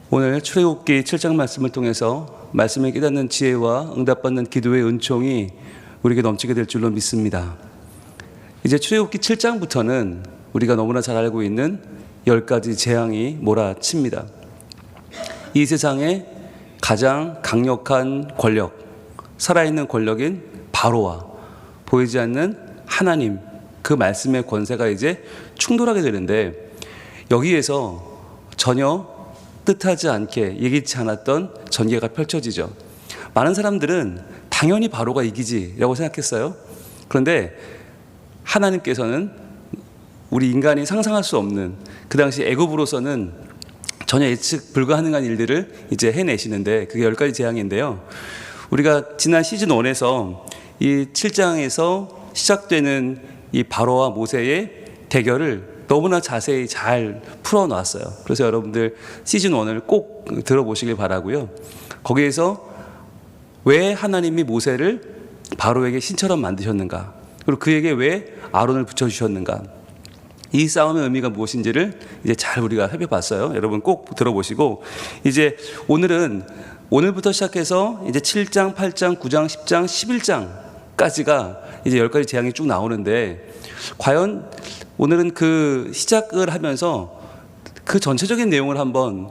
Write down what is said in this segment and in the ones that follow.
오늘 출애굽기 7장 말씀을 통해서 말씀을 깨닫는 지혜와 응답받는 기도의 은총이 우리에게 넘치게 될 줄로 믿습니다. 이제 출애굽기 7장부터는 우리가 너무나 잘 알고 있는 10가지 재앙이 몰아칩니다. 이 세상에 가장 강력한 권력, 살아있는 권력인 바로와 보이지 않는 하나님, 그 말씀의 권세가 이제 충돌하게 되는데, 여기에서 전혀 뜻하지 않게 예기치 않았던 전개가 펼쳐지죠. 많은 사람들은 당연히 바로가 이기지라고 생각했어요. 그런데 하나님께서는 우리 인간이 상상할 수 없는, 그 당시 애굽으로서는 전혀 예측 불가능한 일들을 이제 해내시는데, 그게 10가지 재앙인데요. 우리가 지난 시즌 1에서 이 7장에서 시작되는 이 바로와 모세의 대결을 너무나 자세히 잘 풀어놨어요. 그래서 여러분들 시즌 1을 꼭 들어보시길 바라고요. 거기에서 왜 하나님이 모세를 바로에게 신처럼 만드셨는가, 그리고 그에게 왜 아론을 붙여주셨는가, 이 싸움의 의미가 무엇인지를 이제 잘 우리가 살펴봤어요. 여러분 꼭 들어보시고, 이제 오늘부터 시작해서 이제 7장, 8장, 9장, 10장, 11장까지가 이제 10가지 재앙이 쭉 나오는데, 과연 오늘은 그 시작을 하면서 그 전체적인 내용을 한번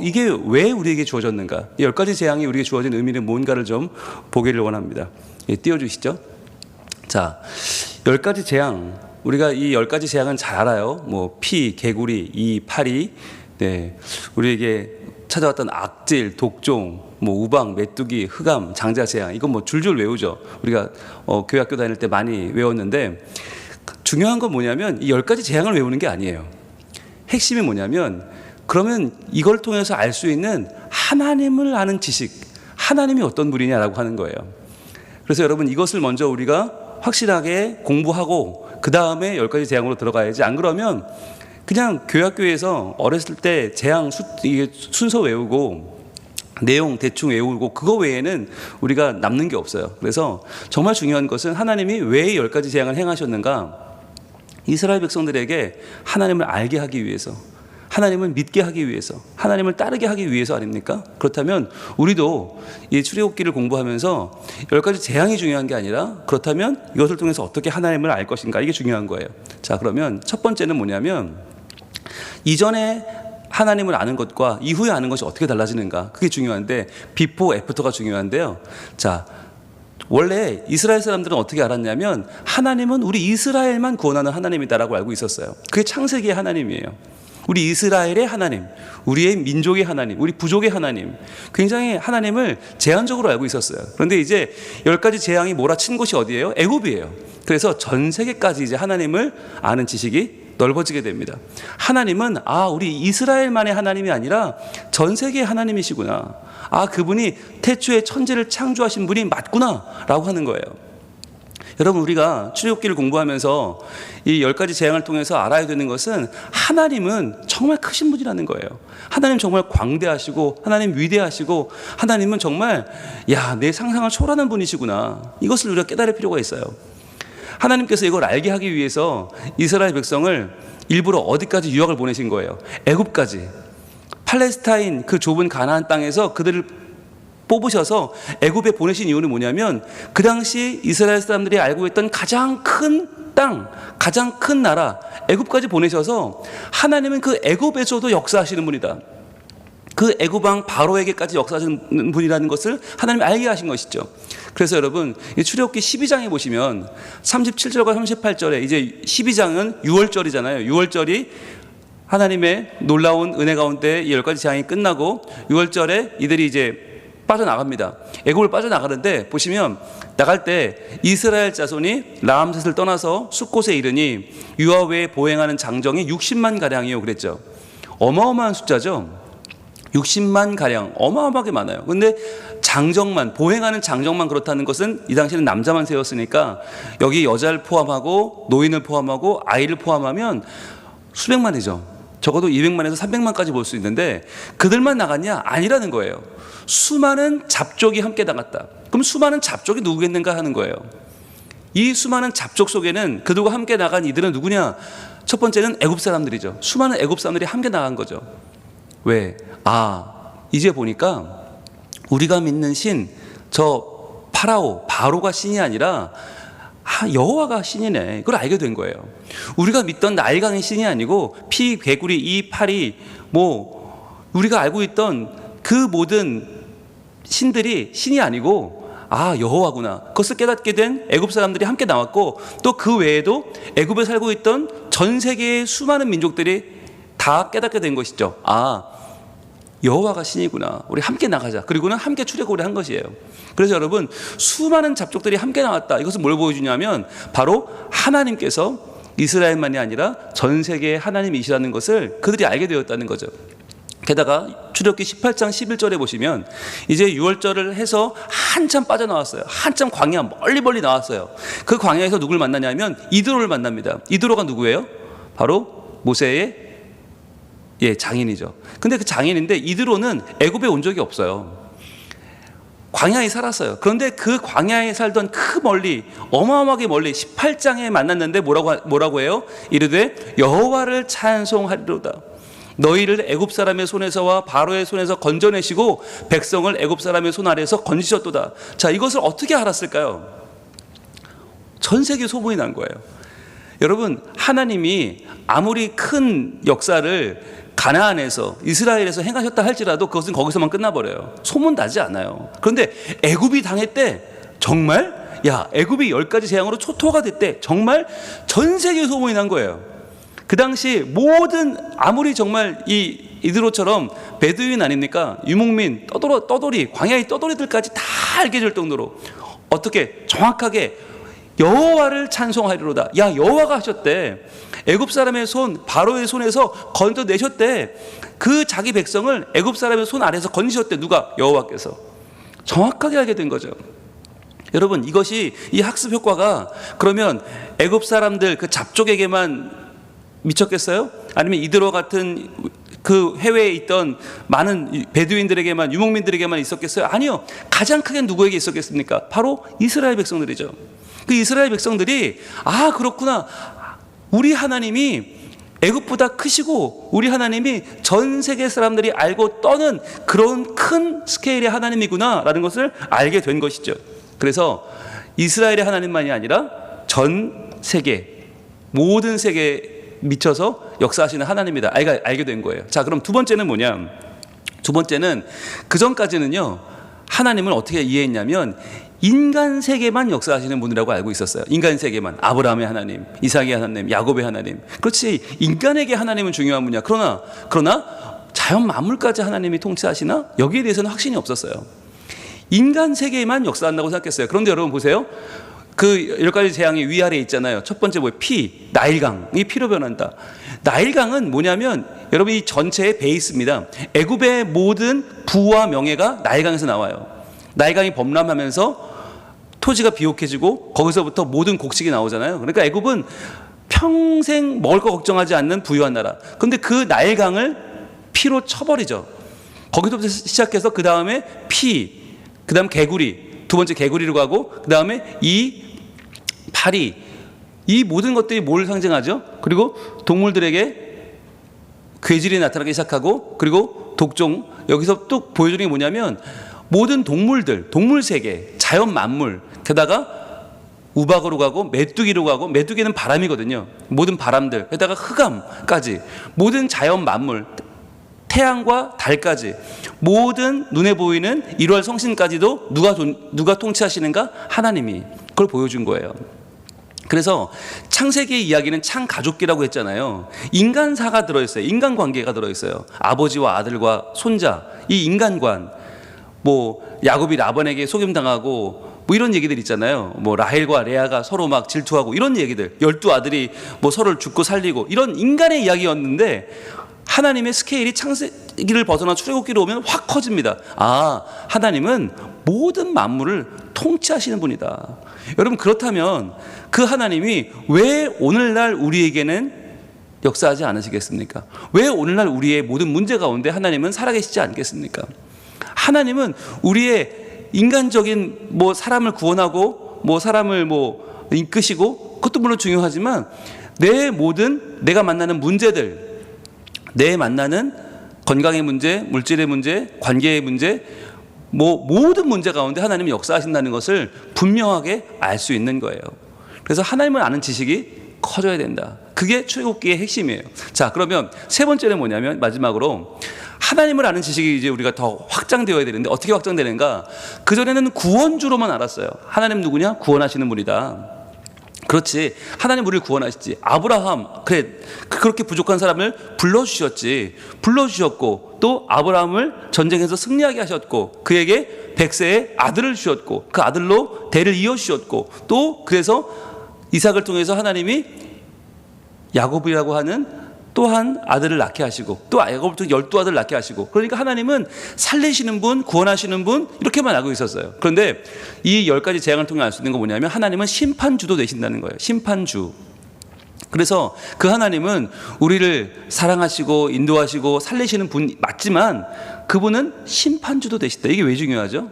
이게 왜 우리에게 주어졌는가, 이 10가지 재앙이 우리에게 주어진 의미는 뭔가를 좀 보기를 원합니다. 띄워주시죠. 자, 10가지 재앙, 우리가 이 10가지 재앙은 잘 알아요. 뭐 피, 개구리, 이, 파리, 네, 우리에게 찾아왔던 악질, 독종, 뭐 우방, 메뚜기, 흑암, 장자 재앙, 이건 뭐 줄줄 외우죠. 우리가 교회 학교 다닐 때 많이 외웠는데, 중요한 건 뭐냐면 이 10가지 재앙을 외우는 게 아니에요. 핵심이 뭐냐면, 그러면 이걸 통해서 알 수 있는 하나님을 아는 지식, 하나님이 어떤 분이냐라고 하는 거예요. 그래서 여러분, 이것을 먼저 우리가 확실하게 공부하고 그 다음에 10가지 재앙으로 들어가야지, 안 그러면 그냥 교회 학교에서 어렸을 때 재앙 이게 순서 외우고 내용 대충 외우고 그거 외에는 우리가 남는 게 없어요. 그래서 정말 중요한 것은 하나님이 왜 10가지 재앙을 행하셨는가, 이스라엘 백성들에게 하나님을 알게 하기 위해서, 하나님을 믿게 하기 위해서, 하나님을 따르게 하기 위해서 아닙니까? 그렇다면 우리도 이 출애굽기를 공부하면서 10가지 재앙이 중요한 게 아니라, 그렇다면 이것을 통해서 어떻게 하나님을 알 것인가, 이게 중요한 거예요. 자, 그러면 첫 번째는 뭐냐면, 이전에 하나님을 아는 것과 이후에 아는 것이 어떻게 달라지는가, 그게 중요한데, 비포 애프터가 중요한데요. 자, 원래 이스라엘 사람들은 어떻게 알았냐면, 하나님은 우리 이스라엘만 구원하는 하나님이다라고 알고 있었어요. 그게 창세기의 하나님이에요. 우리 이스라엘의 하나님, 우리의 민족의 하나님, 우리 부족의 하나님, 굉장히 하나님을 제한적으로 알고 있었어요. 그런데 이제 10가지 재앙이 몰아친 곳이 어디예요? 애굽이에요. 그래서 전 세계까지 이제 하나님을 아는 지식이 넓어지게 됩니다. 하나님은 우리 이스라엘만의 하나님이 아니라 전 세계의 하나님이시구나, 그분이 태초에 천지를 창조하신 분이 맞구나 라고 하는 거예요. 여러분, 우리가 출애굽기를 공부하면서 이 10가지 재앙을 통해서 알아야 되는 것은, 하나님은 정말 크신 분이라는 거예요. 하나님 정말 광대하시고, 하나님 위대하시고, 하나님은 정말 내 상상을 초월하는 분이시구나, 이것을 우리가 깨달을 필요가 있어요. 하나님께서 이걸 알게 하기 위해서 이스라엘 백성을 일부러 어디까지 유학을 보내신 거예요? 애굽까지. 팔레스타인 그 좁은 가나안 땅에서 그들을 뽑으셔서 애굽에 보내신 이유는 뭐냐면, 그 당시 이스라엘 사람들이 알고 있던 가장 큰 땅, 가장 큰 나라 애굽까지 보내셔서, 하나님은 그 애굽에서도 역사하시는 분이다, 그 애굽 왕 바로에게까지 역사하시는 분이라는 것을 하나님이 알게 하신 것이죠. 그래서 여러분, 이 출애굽기 12장에 보시면 37절과 38절에, 이제 12장은 6월절이잖아요. 6월절이 하나님의 놀라운 은혜 가운데 이 10가지 재앙이 끝나고 6월절에 이들이 이제 빠져나갑니다. 애굽을 빠져나가는데, 보시면 나갈 때 이스라엘 자손이 라암셋을 떠나서 숫곳에 이르니 유아 외에 보행하는 장정이 60만 가량이요 그랬죠. 어마어마한 숫자죠. 60만 가량, 어마어마하게 많아요. 근데 장정만, 보행하는 장정만 그렇다는 것은 이 당시에는 남자만 세웠으니까, 여기 여자를 포함하고 노인을 포함하고 아이를 포함하면 수백만이죠. 적어도 200만에서 300만까지 볼 수 있는데, 그들만 나갔냐? 아니라는 거예요. 수많은 잡족이 함께 나갔다. 그럼 수많은 잡족이 누구겠는가 하는 거예요. 이 수많은 잡족 속에는 그들과 함께 나간 이들은 누구냐? 첫 번째는 애굽 사람들이죠. 수많은 애굽 사람들이 함께 나간 거죠. 왜? 이제 보니까 우리가 믿는 신, 저 바로가 신이 아니라 여호와가 신이네. 그걸 알게 된 거예요. 우리가 믿던 나일강이 신이 아니고 피, 개구리, 이, 파리, 우리가 알고 있던 그 모든 신들이 신이 아니고 여호와구나. 그것을 깨닫게 된 애굽 사람들이 함께 나왔고, 또 그 외에도 애굽에 살고 있던 전 세계의 수많은 민족들이 다 깨닫게 된 것이죠. 여호와가 신이구나. 우리 함께 나가자. 그리고는 함께 출애굽을 한 것이에요. 그래서 여러분, 수많은 잡족들이 함께 나왔다. 이것은 뭘 보여주냐면 바로 하나님께서 이스라엘만이 아니라 전 세계의 하나님이시라는 것을 그들이 알게 되었다는 거죠. 게다가 출애굽기 18장 11절에 보시면 이제 유월절을 해서 한참 빠져나왔어요. 한참 광야 멀리 나왔어요. 그 광야에서 누굴 만나냐면 이드로를 만납니다. 이드로가 누구예요? 바로 모세의 장인이죠. 근데 그 장인인데 이드로는 애굽에 온 적이 없어요. 광야에 살았어요. 그런데 그 광야에 살던 어마어마하게 멀리 18장에 만났는데 뭐라고 해요? 이르되 여호와를 찬송하리로다. 너희를 애굽 사람의 손에서와 바로의 손에서 건져내시고 백성을 애굽 사람의 손 아래에서 건지셨도다. 자, 이것을 어떻게 알았을까요? 전 세계 소문이 난 거예요. 여러분, 하나님이 아무리 큰 역사를 가나안에서 이스라엘에서 행하셨다 할지라도 그것은 거기서만 끝나버려요. 소문나지 않아요. 그런데 애굽이 당했대. 정말? 애굽이 10가지 재앙으로 초토화가 됐대. 정말 전 세계 소문이 난 거예요. 그 당시 아무리 정말 이드로처럼 베두인 아닙니까? 유목민, 떠돌이, 광야의 떠돌이들까지 다 알게 될 정도로 어떻게 정확하게 여호와를 찬송하리로다. 여호와가 하셨대. 애굽 사람의 손, 바로의 손에서 건져내셨대. 그 자기 백성을 애굽 사람의 손 아래에서 건지셨대. 누가? 여호와께서. 정확하게 알게 된 거죠. 여러분, 이것이 이 학습 효과가 그러면 애굽 사람들 그 잡족에게만 미쳤겠어요? 아니면 이드로 같은 그 해외에 있던 많은 베두인들에게만, 유목민들에게만 있었겠어요? 아니요. 가장 크게 누구에게 있었겠습니까? 바로 이스라엘 백성들이죠. 그 이스라엘 백성들이 그렇구나. 우리 하나님이 애굽보다 크시고 우리 하나님이 전 세계 사람들이 알고 떠는 그런 큰 스케일의 하나님이구나 라는 것을 알게 된 것이죠. 그래서 이스라엘의 하나님만이 아니라 전 세계, 모든 세계에 미쳐서 역사하시는 하나님이다. 알게 된 거예요. 자, 그럼 두 번째는 뭐냐? 두 번째는 그전까지는요, 하나님을 어떻게 이해했냐면 인간 세계만 역사하시는 분이라고 알고 있었어요. 인간 세계만. 아브라함의 하나님, 이삭의 하나님, 야곱의 하나님. 그렇지, 인간에게 하나님은 중요한 분이야. 그러나 자연 만물까지 하나님이 통치하시나? 여기에 대해서는 확신이 없었어요. 인간 세계만 역사한다고 생각했어요. 그런데 여러분 보세요. 그 10가지 재앙이 위아래에 있잖아요. 첫 번째 피, 나일강이 피로 변한다. 나일강은 뭐냐면 여러분 이 전체의 베이스입니다. 애굽의 모든 부와 명예가 나일강에서 나와요. 나일강이 범람하면서 토지가 비옥해지고 거기서부터 모든 곡식이 나오잖아요. 그러니까 애굽은 평생 먹을 거 걱정하지 않는 부유한 나라. 그런데 그 나일강을 피로 쳐버리죠. 거기서부터 시작해서 그 다음에 피, 그 다음 개구리, 두 번째 개구리로 가고 그 다음에 이 파리, 이 모든 것들이 뭘 상징하죠? 그리고 동물들에게 괴질이 나타나기 시작하고, 그리고 독종, 여기서 또 보여주는 게 뭐냐면 모든 동물들, 동물 세계, 자연 만물, 게다가 우박으로 가고 메뚜기로 가고, 메뚜기는 바람이거든요. 모든 바람들, 게다가 흑암까지, 모든 자연 만물, 태양과 달까지, 모든 눈에 보이는 1월 성신까지도 누가 통치하시는가? 하나님이. 그걸 보여준 거예요. 그래서 창세기의 이야기는 창가족기라고 했잖아요. 인간사가 들어있어요. 인간관계가 들어있어요. 아버지와 아들과 손자, 이 인간관. 야곱이 라반에게 속임당하고 이런 얘기들 있잖아요. 라헬과 레아가 서로 막 질투하고 이런 얘기들, 12아들이 서로를 죽고 살리고 이런 인간의 이야기였는데, 하나님의 스케일이 창세기를 벗어나 출애굽기로 오면 확 커집니다. 하나님은 모든 만물을 통치하시는 분이다. 여러분, 그렇다면 그 하나님이 왜 오늘날 우리에게는 역사하지 않으시겠습니까? 왜 오늘날 우리의 모든 문제 가운데 하나님은 살아계시지 않겠습니까? 하나님은 우리의 인간적인 사람을 구원하고 사람을 이끄시고, 그것도 물론 중요하지만 내가 만나는 문제들, 내 만나는 건강의 문제, 물질의 문제, 관계의 문제, 모든 문제 가운데 하나님이 역사하신다는 것을 분명하게 알 수 있는 거예요. 그래서 하나님을 아는 지식이 커져야 된다. 그게 출애굽기의 핵심이에요. 자, 그러면 세 번째는 뭐냐면 마지막으로 하나님을 아는 지식이 이제 우리가 더 확장되어야 되는데 어떻게 확장되는가? 그전에는 구원주로만 알았어요. 하나님 누구냐? 구원하시는 분이다. 그렇지. 하나님 우리를 구원하시지. 아브라함, 그래, 그렇게 부족한 사람을 불러주셨고 또 아브라함을 전쟁에서 승리하게 하셨고 그에게 100세의 아들을 주셨고 그 아들로 대를 이어주셨고 또 그래서 이삭을 통해서 하나님이 야곱이라고 하는 또한 아들을 낳게 하시고 또 야곱을 통해 12아들을 낳게 하시고 그러니까 하나님은 살리시는 분, 구원하시는 분 이렇게만 알고 있었어요. 그런데 이 10가지 재앙을 통해 알 수 있는 건 뭐냐면 하나님은 심판주도 되신다는 거예요. 심판주. 그래서 그 하나님은 우리를 사랑하시고 인도하시고 살리시는 분 맞지만 그분은 심판주도 되신다. 이게 왜 중요하죠?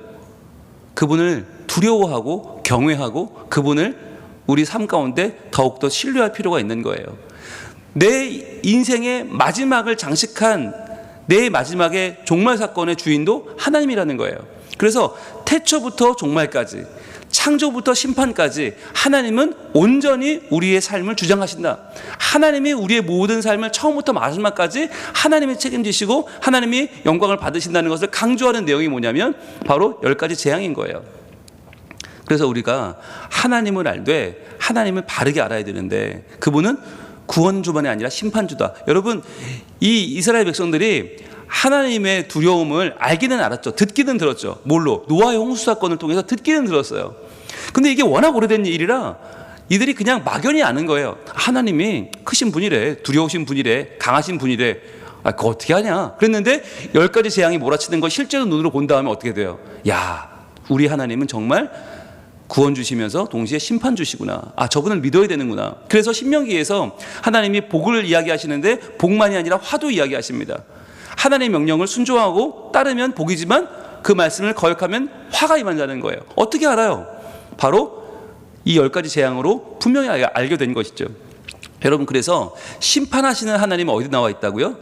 그분을 두려워하고 경외하고 그분을 우리 삶 가운데 더욱더 신뢰할 필요가 있는 거예요. 내 인생의 마지막을 장식한 내 마지막의 종말 사건의 주인도 하나님이라는 거예요. 그래서 태초부터 종말까지, 창조부터 심판까지 하나님은 온전히 우리의 삶을 주장하신다. 하나님이 우리의 모든 삶을 처음부터 마지막까지 하나님이 책임지시고 하나님이 영광을 받으신다는 것을 강조하는 내용이 뭐냐면 바로 10가지 재앙인 거예요. 그래서 우리가 하나님을 알되 하나님을 바르게 알아야 되는데 그분은 구원주만이 아니라 심판주다. 여러분, 이 이스라엘 백성들이 하나님의 두려움을 알기는 알았죠. 듣기는 들었죠. 뭘로? 노아의 홍수 사건을 통해서 듣기는 들었어요. 근데 이게 워낙 오래된 일이라 이들이 그냥 막연히 아는 거예요. 하나님이 크신 분이래, 두려우신 분이래, 강하신 분이래. 그거 어떻게 하냐? 그랬는데 10가지 재앙이 몰아치는 거 실제로 눈으로 본 다음에 어떻게 돼요? 야, 우리 하나님은 정말 구원 주시면서 동시에 심판 주시구나. 저분을 믿어야 되는구나. 그래서 신명기에서 하나님이 복을 이야기하시는데 복만이 아니라 화도 이야기하십니다. 하나님의 명령을 순종하고 따르면 복이지만 그 말씀을 거역하면 화가 임한다는 거예요. 어떻게 알아요? 바로 이 10가지 재앙으로 분명히 알게 된 것이죠. 여러분, 그래서 심판하시는 하나님은 어디 나와 있다고요?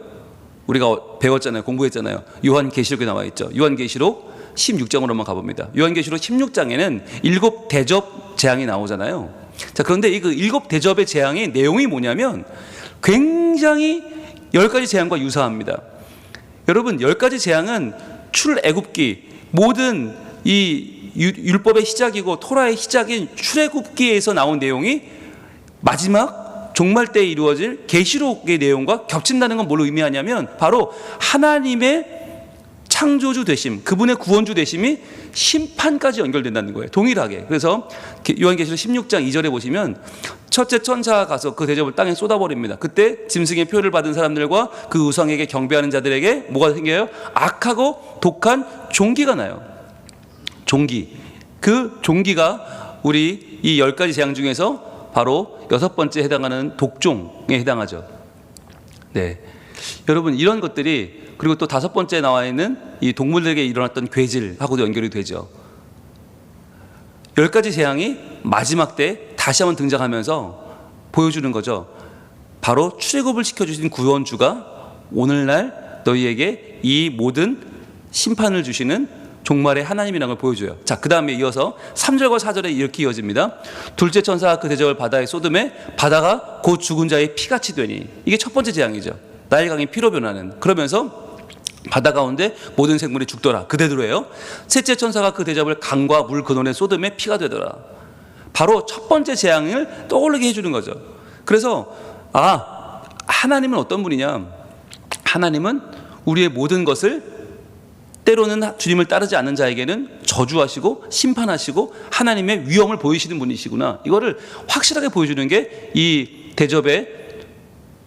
우리가 배웠잖아요. 공부했잖아요. 요한계시록에 나와 있죠. 요한계시록 16장으로 한번 가봅니다. 요한계시록 16장에는 7 대접 재앙이 나오잖아요. 자, 그런데 이 7 대접의 재앙의 내용이 뭐냐면 굉장히 10가지 재앙과 유사합니다. 여러분, 10가지 재앙은 출애굽기, 모든 이 율법의 시작이고 토라의 시작인 출애굽기에서 나온 내용이 마지막 종말 때에 이루어질 계시록의 내용과 겹친다는 건 뭘 의미하냐면 바로 하나님의 창조주 되심, 그분의 구원주 되심이 심판까지 연결된다는 거예요. 동일하게. 그래서 요한계시록 16장 2절에 보시면 첫째 천사가 가서 그 대접을 땅에 쏟아버립니다. 그때 짐승의 표를 받은 사람들과 그 우상에게 경배하는 자들에게 뭐가 생겨요? 악하고 독한 종기가 나요. 종기. 그 종기가 우리 이 10가지 재앙 중에서 바로 6번째 해당하는 독종에 해당하죠. 네. 여러분, 이런 것들이 그리고 또 5번째 나와 있는 이 동물들에게 일어났던 괴질하고도 연결이 되죠. 10가지 재앙이 마지막 때 다시 한번 등장하면서 보여주는 거죠. 바로 출애굽을 시켜주신 구원주가 오늘날 너희에게 이 모든 심판을 주시는 종말의 하나님이라는 걸 보여줘요. 자, 그 다음에 이어서 3절과 4절에 이렇게 이어집니다. 둘째 천사가 그 대접을 바다에 쏟음에 바다가 곧 죽은 자의 피같이 되니. 이게 첫 번째 재앙이죠. 나일 강이 피로 변하는. 그러면서 바다 가운데 모든 생물이 죽더라. 그대로예요. 셋째 천사가 그 대접을 강과 물 근원에 쏟음에 피가 되더라. 바로 첫 번째 재앙을 떠올리게 해주는 거죠. 그래서 하나님은 어떤 분이냐? 하나님은 우리의 모든 것을 때로는 주님을 따르지 않는 자에게는 저주하시고 심판하시고 하나님의 위엄을 보이시는 분이시구나. 이거를 확실하게 보여주는 게 이 대접의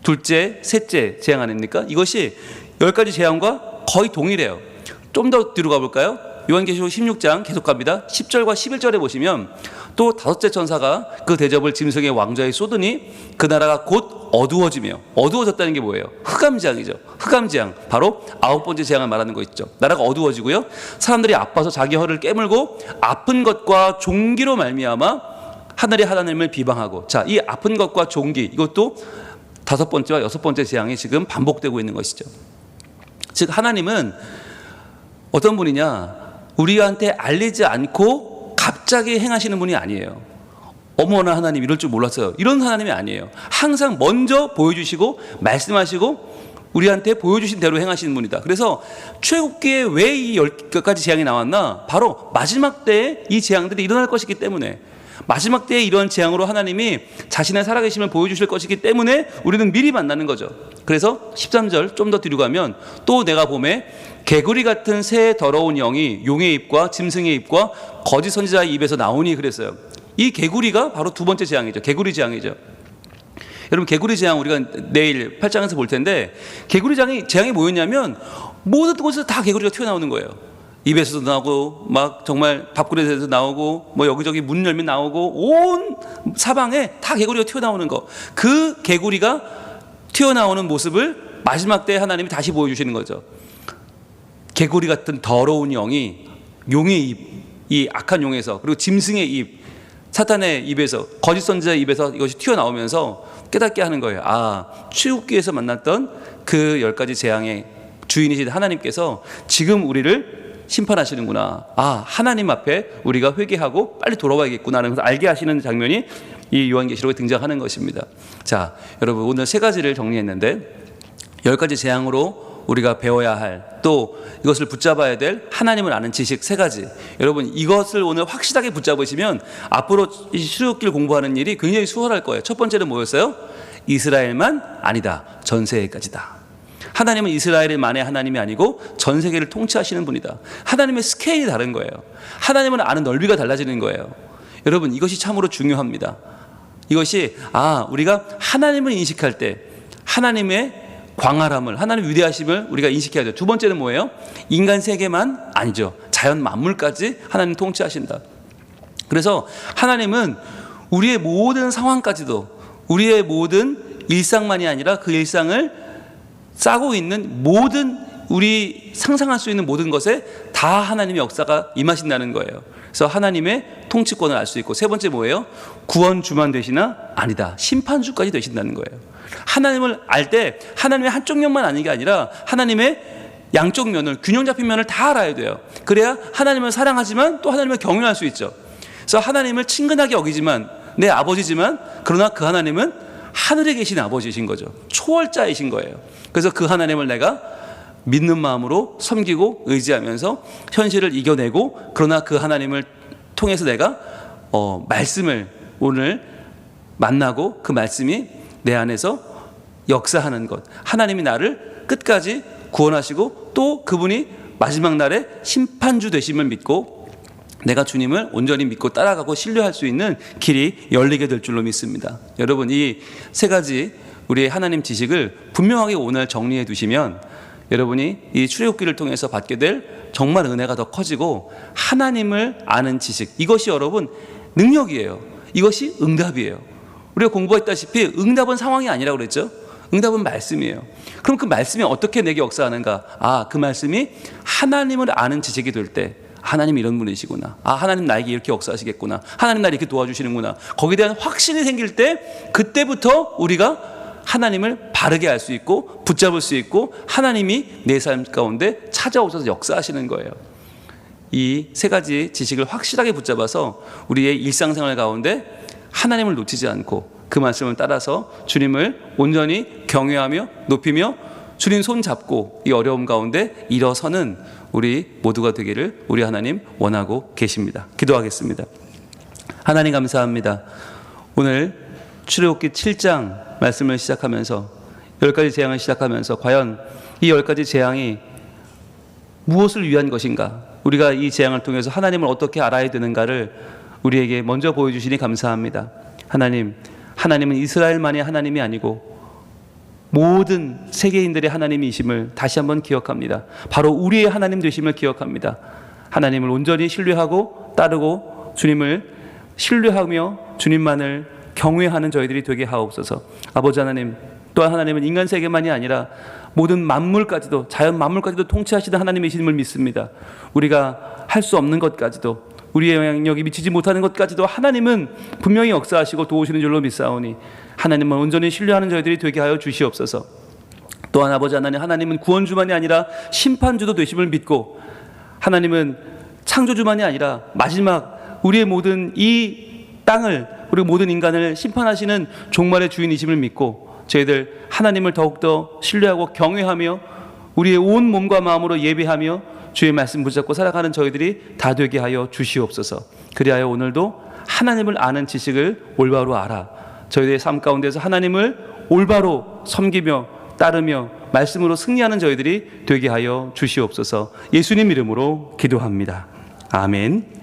둘째, 셋째 재앙 아닙니까? 이것이 10가지 재앙과 거의 동일해요. 좀 더 뒤로 가볼까요? 요한계시록 16장 계속 갑니다. 10절과 11절에 보시면 또 5째 천사가 그 대접을 짐승의 왕좌에 쏟으니 그 나라가 곧 어두워지며, 어두워졌다는 게 뭐예요? 흑암재앙이죠. 흑암재앙, 바로 9번째 재앙을 말하는 거 있죠. 나라가 어두워지고요, 사람들이 아파서 자기 혀를 깨물고 아픈 것과 종기로 말미암아 하늘의 하나님을 비방하고. 자, 이 아픈 것과 종기, 이것도 5번째와 6번째 재앙이 지금 반복되고 있는 것이죠. 즉 하나님은 어떤 분이냐, 우리한테 알리지 않고 갑자기 행하시는 분이 아니에요. 어머나 하나님 이럴 줄 몰랐어요, 이런 하나님이 아니에요. 항상 먼저 보여주시고 말씀하시고 우리한테 보여주신 대로 행하시는 분이다. 그래서 출애굽기에 왜 이 10가지 재앙이 나왔나? 바로 마지막 때에 이 재앙들이 일어날 것이기 때문에, 마지막 때에 이런 재앙으로 하나님이 자신의 살아계심을 보여주실 것이기 때문에 우리는 미리 만나는 거죠. 그래서 13절 좀 더 뒤로 가면, 또 내가 봄에 개구리 같은 새 더러운 영이 용의 입과 짐승의 입과 거짓 선지자의 입에서 나오니 그랬어요. 이 개구리가 바로 두 번째 재앙이죠. 개구리 재앙이죠. 여러분, 개구리 재앙 우리가 내일 8장에서 볼 텐데, 개구리 재앙이 뭐였냐면 모든 곳에서 다 개구리가 튀어나오는 거예요. 입에서도 나오고 막 정말 밥그릇에서 나오고 뭐 여기저기 문 열면 나오고 온 사방에 다 개구리가 튀어나오는 거. 그 개구리가 튀어나오는 모습을 마지막 때 하나님이 다시 보여주시는 거죠. 개구리 같은 더러운 영이 용의 입, 이 악한 용에서, 그리고 짐승의 입, 사탄의 입에서, 거짓 선지자의 입에서 이것이 튀어나오면서 깨닫게 하는 거예요. 아, 출애굽기에서 만났던 그 10가지 재앙의 주인이신 하나님께서 지금 우리를 심판하시는구나. 아, 하나님 앞에 우리가 회개하고 빨리 돌아와야겠구나 하는 것을 알게 하시는 장면이 이 요한계시록에 등장하는 것입니다. 자, 여러분, 오늘 3가지를 정리했는데, 10가지 재앙으로 우리가 배워야 할, 또 이것을 붙잡아야 될 하나님을 아는 지식 3가지. 여러분, 이것을 오늘 확실하게 붙잡으시면 앞으로 이 출애굽기를 공부하는 일이 굉장히 수월할 거예요. 첫 번째는 뭐였어요? 이스라엘만 아니다, 전 세계까지다. 하나님은 이스라엘만의 하나님이 아니고 전 세계를 통치하시는 분이다. 하나님의 스케일이 다른 거예요. 하나님을 아는 넓이가 달라지는 거예요. 여러분, 이것이 참으로 중요합니다. 이것이 우리가 하나님을 인식할 때 하나님의 광활함을, 하나님의 위대하심을 우리가 인식해야 돼요. 두 번째는 뭐예요? 인간 세계만 아니죠. 자연 만물까지 하나님 통치하신다. 그래서 하나님은 우리의 모든 상황까지도, 우리의 모든 일상만이 아니라 그 일상을 싸고 있는 모든, 우리 상상할 수 있는 모든 것에 다 하나님의 역사가 임하신다는 거예요. 그래서 하나님의 통치권을 알 수 있고, 세 번째 뭐예요? 구원주만 되시나? 아니다, 심판주까지 되신다는 거예요. 하나님을 알 때 하나님의 한쪽 면만 아는 게 아니라 하나님의 양쪽 면을, 균형 잡힌 면을 다 알아야 돼요. 그래야 하나님을 사랑하지만 또 하나님을 경외할 수 있죠. 그래서 하나님을 친근하게 여기지만, 내 아버지지만, 그러나 그 하나님은 하늘에 계신 아버지이신 거죠. 초월자이신 거예요. 그래서 그 하나님을 내가 믿는 마음으로 섬기고 의지하면서 현실을 이겨내고, 그러나 그 하나님을 통해서 내가 말씀을 오늘 만나고 그 말씀이 내 안에서 역사하는 것, 하나님이 나를 끝까지 구원하시고 또 그분이 마지막 날에 심판주 되심을 믿고 내가 주님을 온전히 믿고 따라가고 신뢰할 수 있는 길이 열리게 될 줄로 믿습니다. 여러분, 이 3가지 우리의 하나님 지식을 분명하게 오늘 정리해 두시면 여러분이 이 출애굽기를 통해서 받게 될 정말 은혜가 더 커지고, 하나님을 아는 지식, 이것이 여러분 능력이에요. 이것이 응답이에요. 우리가 공부했다시피 응답은 상황이 아니라고 그랬죠. 응답은 말씀이에요. 그럼 그 말씀이 어떻게 내게 역사하는가? 그 말씀이 하나님을 아는 지식이 될 때, 하나님 이런 분이시구나, 하나님 나에게 이렇게 역사하시겠구나, 하나님 나를 이렇게 도와주시는구나, 거기에 대한 확신이 생길 때, 그때부터 우리가 하나님을 바르게 알 수 있고 붙잡을 수 있고 하나님이 내 삶 가운데 찾아오셔서 역사하시는 거예요. 이 3가지 지식을 확실하게 붙잡아서 우리의 일상생활 가운데 하나님을 놓치지 않고 그 말씀을 따라서 주님을 온전히 경외하며 높이며 주님 손 잡고 이 어려움 가운데 일어서는 우리 모두가 되기를 우리 하나님 원하고 계십니다. 기도하겠습니다. 하나님 감사합니다. 오늘 출애굽기 7장 말씀을 시작하면서 10가지 재앙을 시작하면서 과연 이 10가지 재앙이 무엇을 위한 것인가, 우리가 이 재앙을 통해서 하나님을 어떻게 알아야 되는가를 우리에게 먼저 보여주시니 감사합니다. 하나님은 이스라엘만의 하나님이 아니고 모든 세계인들의 하나님이심을 다시 한번 기억합니다. 바로 우리의 하나님 되심을 기억합니다. 하나님을 온전히 신뢰하고 따르고 주님을 신뢰하며 주님만을 경외하는 저희들이 되게 하옵소서. 아버지 하나님, 또한 하나님은 인간 세계만이 아니라 모든 만물까지도, 자연 만물까지도 통치하시는 하나님이심을 믿습니다. 우리가 할 수 없는 것까지도, 우리의 영향력이 미치지 못하는 것까지도 하나님은 분명히 역사하시고 도우시는 줄로 믿사오니 하나님만 온전히 신뢰하는 저희들이 되게 하여 주시옵소서. 또한 아버지 하나님, 하나님은 구원주만이 아니라 심판주도 되심을 믿고, 하나님은 창조주만이 아니라 마지막 우리의 모든 이 땅을, 우리 모든 인간을 심판하시는 종말의 주인이심을 믿고, 저희들 하나님을 더욱더 신뢰하고 경외하며 우리의 온 몸과 마음으로 예배하며 주의 말씀 붙잡고 살아가는 저희들이 다 되게 하여 주시옵소서. 그리하여 오늘도 하나님을 아는 지식을 올바로 알아 저희들의 삶 가운데서 하나님을 올바로 섬기며 따르며 말씀으로 승리하는 저희들이 되게 하여 주시옵소서. 예수님 이름으로 기도합니다. 아멘.